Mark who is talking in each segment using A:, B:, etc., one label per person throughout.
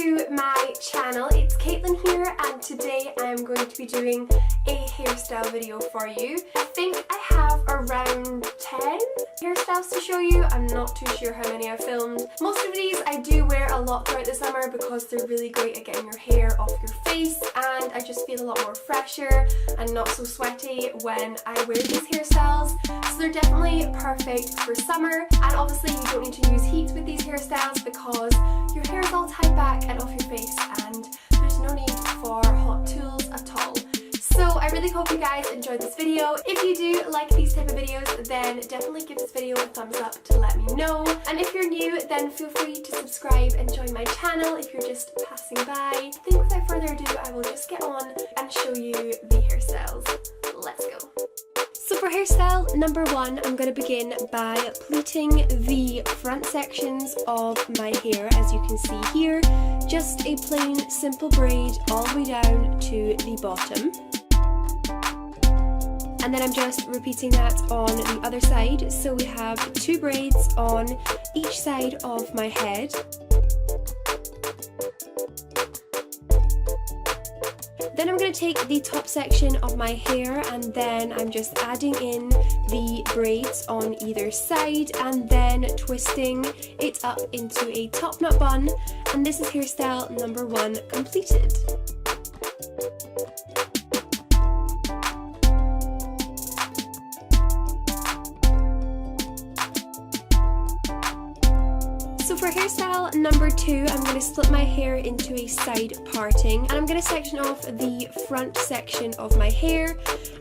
A: to my channel. It's Caitlin here, and today I'm going to be doing a hairstyle video for you. I think I have around 10 hairstyles to show you. I'm not too sure how many I've filmed. Most of these I do wear a lot throughout the summer because they're really great at getting your hair off your face, and I just feel a lot more fresher and not so sweaty when I wear these hairstyles. So they're definitely perfect for summer, and obviously you don't need to use heat with these hairstyles because your hair is all tied back and off your face, and there's no need for hot tools at all. So I really hope you guys enjoyed this video. If you do like these type of videos, then definitely give this video a thumbs up to let me know. And if you're new, then feel free to subscribe and join my channel if you're just passing by. I think without further ado, I will just get on and show you the hairstyles. Let's go. So for hairstyle number 1, I'm going to begin by pleating the front sections of my hair, as you can see here. Just a plain simple braid all the way down to the bottom. And then I'm just repeating that on the other side. So we have 2 braids on each side of my head. Then I'm going to take the top section of my hair, and then I'm just adding in the braids on either side and then twisting it up into a top knot bun. And this is hairstyle number 1 completed. So for hairstyle number 2, I'm going to split my hair into a side parting, and I'm going to section off the front section of my hair,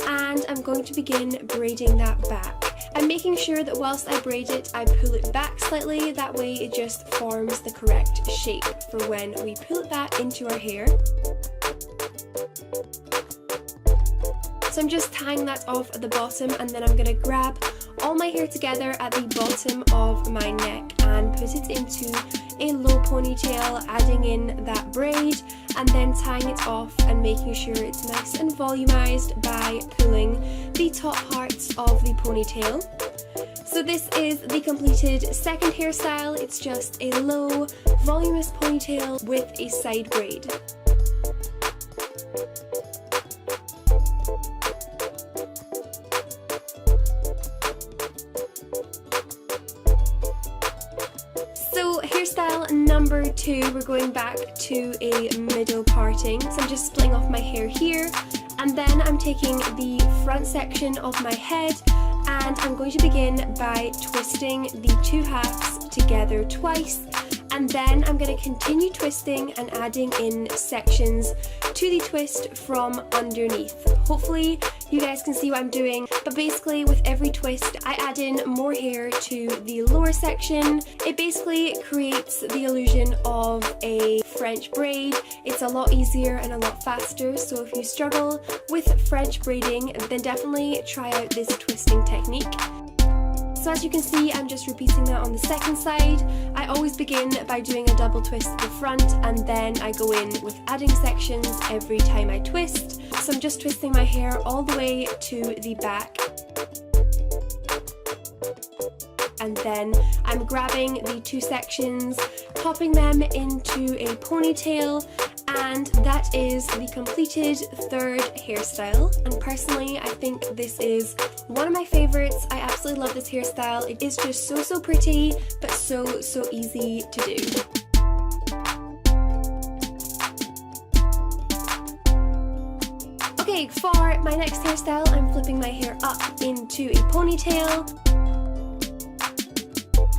A: and I'm going to begin braiding that back. I'm making sure that whilst I braid it, I pull it back slightly, that way it just forms the correct shape for when we pull it back into our hair. So I'm just tying that off at the bottom, and then I'm going to grab all my hair together at the bottom of my neck and put it into a low ponytail, adding in that braid and then tying it off and making sure it's nice and volumized by pulling the top parts of the ponytail. So this is the completed second hairstyle. It's just a low, voluminous ponytail with a side braid. Hairstyle number 2, we're going back to a middle parting. So I'm just splitting off my hair here, and then I'm taking the front section of my head, and I'm going to begin by twisting the 2 halves together twice, and then I'm going to continue twisting and adding in sections to the twist from underneath. Hopefully you guys can see what I'm doing, but basically with every twist I add in more hair to the lower section. It basically creates the illusion of a French braid. It's a lot easier and a lot faster, so if you struggle with French braiding, then definitely try out this twisting technique. So as you can see, I'm just repeating that on the second side. I always begin by doing a double twist at the front, and then I go in with adding sections every time I twist. So I'm just twisting my hair all the way to the back. And then I'm grabbing the 2 sections, popping them into a ponytail, and that is the completed third hairstyle. And personally, I think this is one of my favorites. I absolutely love this hairstyle. It is just so pretty, but so easy to do. Okay, for my next hairstyle, I'm flipping my hair up into a ponytail.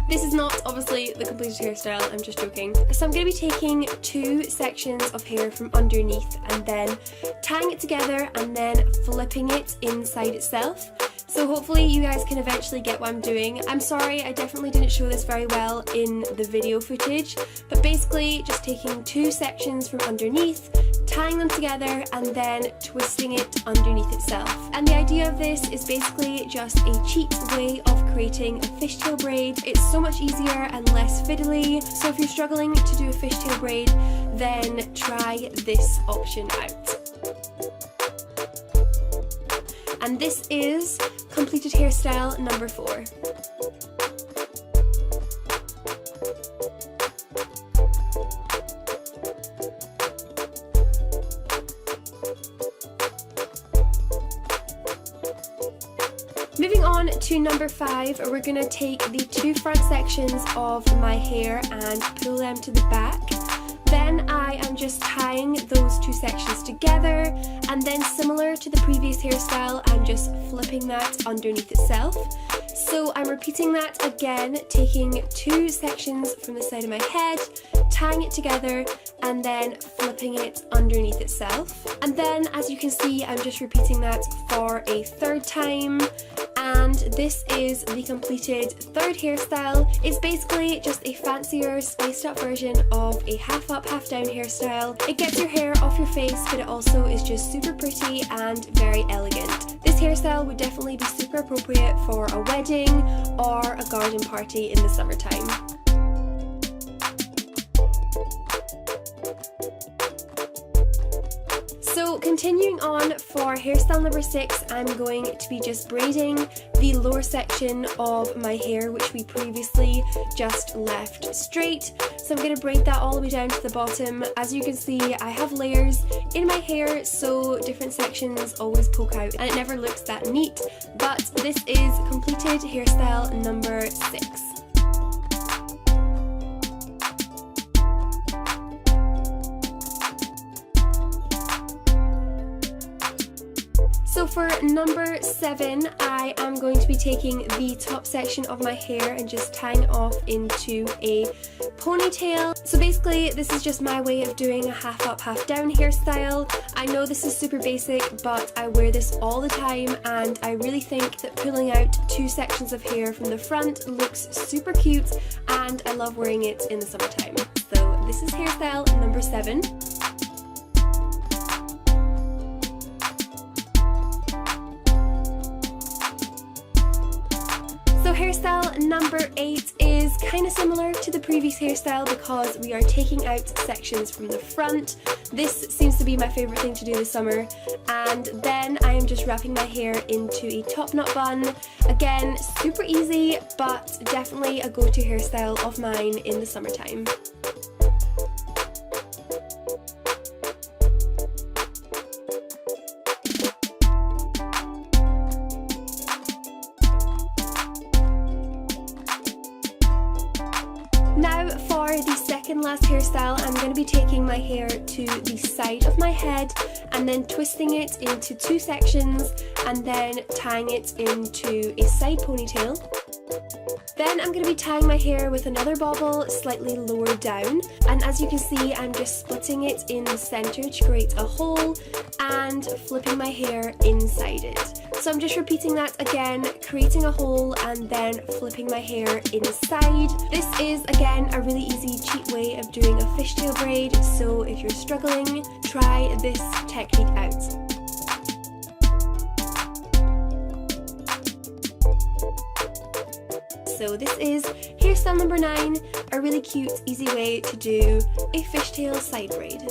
A: This is not obviously the completed hairstyle, I'm just joking. So I'm going to be taking 2 sections of hair from underneath and then tying it together and then flipping it inside itself. So hopefully you guys can eventually get what I'm doing. I'm sorry, I definitely didn't show this very well in the video footage, but basically just taking 2 sections from underneath, tying them together and then twisting it underneath itself. And the idea of this is basically just a cheap way of creating a fishtail braid. It's so much easier and less fiddly, so if you're struggling to do a fishtail braid, then try this option out. And this is completed hairstyle number 4. to number 5, we're going to take the 2 front sections of my hair and pull them to the back. Then I am just tying those 2 sections together, and then similar to the previous hairstyle, I'm just flipping that underneath itself. So I'm repeating that again, taking 2 sections from the side of my head, tying it together, and then flipping it underneath itself. And then, as you can see, I'm just repeating that for a 3rd time. And this is the completed 3rd hairstyle. It's basically just a fancier, spiced up version of a half up, half down hairstyle. It gets your hair off your face, but it also is just super pretty and very elegant. This hairstyle would definitely be super appropriate for a wedding or a garden party in the summertime. So continuing on for hairstyle number 6, I'm going to be just braiding the lower section of my hair, which we previously just left straight. So I'm going to braid that all the way down to the bottom. As you can see, I have layers in my hair, so different sections always poke out and it never looks that neat. But this is completed hairstyle number 6. So for number 7, I am going to be taking the top section of my hair and just tying off into a ponytail. So basically, this is just my way of doing a half up, half down hairstyle. I know this is super basic, but I wear this all the time, and I really think that pulling out 2 sections of hair from the front looks super cute, and I love wearing it in the summertime. So this is hairstyle number 7. So hairstyle number 8 is kind of similar to the previous hairstyle because we are taking out sections from the front. This seems to be my favourite thing to do this summer. And then I am just wrapping my hair into a top knot bun. Again, super easy, but definitely a go-to hairstyle of mine in the summertime. Now for the second last hairstyle, I'm going to be taking my hair to the side of my head and then twisting it into 2 sections and then tying it into a side ponytail. Then I'm going to be tying my hair with another bobble slightly lower down, and as you can see, I'm just splitting it in the centre to create a hole and flipping my hair inside it. So I'm just repeating that again, creating a hole and then flipping my hair inside. This is again a really easy, cheap way of doing a fishtail braid, so if you're struggling, try this technique out. So this is hairstyle number 9, a really cute, easy way to do a fishtail side braid.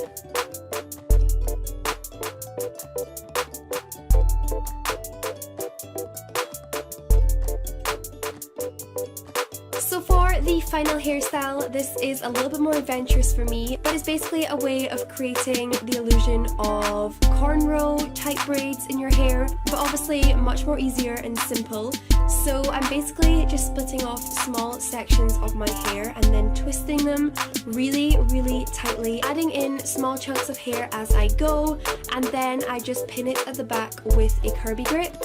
A: So for the final hairstyle, this is a little bit more adventurous for me, but it's basically a way of creating the illusion of cornrow type braids in your hair, but obviously much more easier and simple. So I'm basically just splitting off small sections of my hair and then twisting them really, really tightly, adding in small chunks of hair as I go, and then I just pin it at the back with a Kirby grip.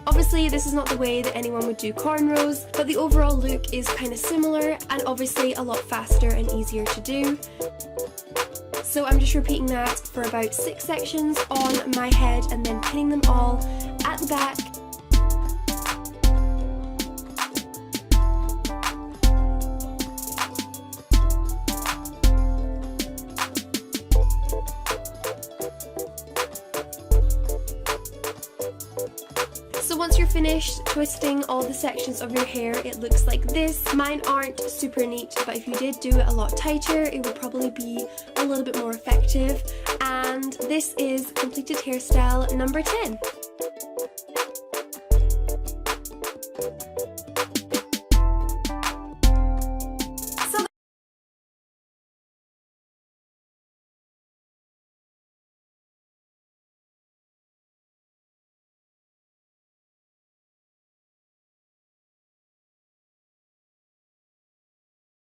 A: Obviously this is not the way that anyone would do cornrows, but the overall look is kind of similar and obviously a lot faster and easier to do. So I'm just repeating that for about 6 sections on my head and then pinning them all at the back. So once you're finished twisting all the sections of your hair, it looks like this. Mine aren't super neat, but if you did do it a lot tighter, it would probably be a little bit more effective. And this is completed hairstyle number 10.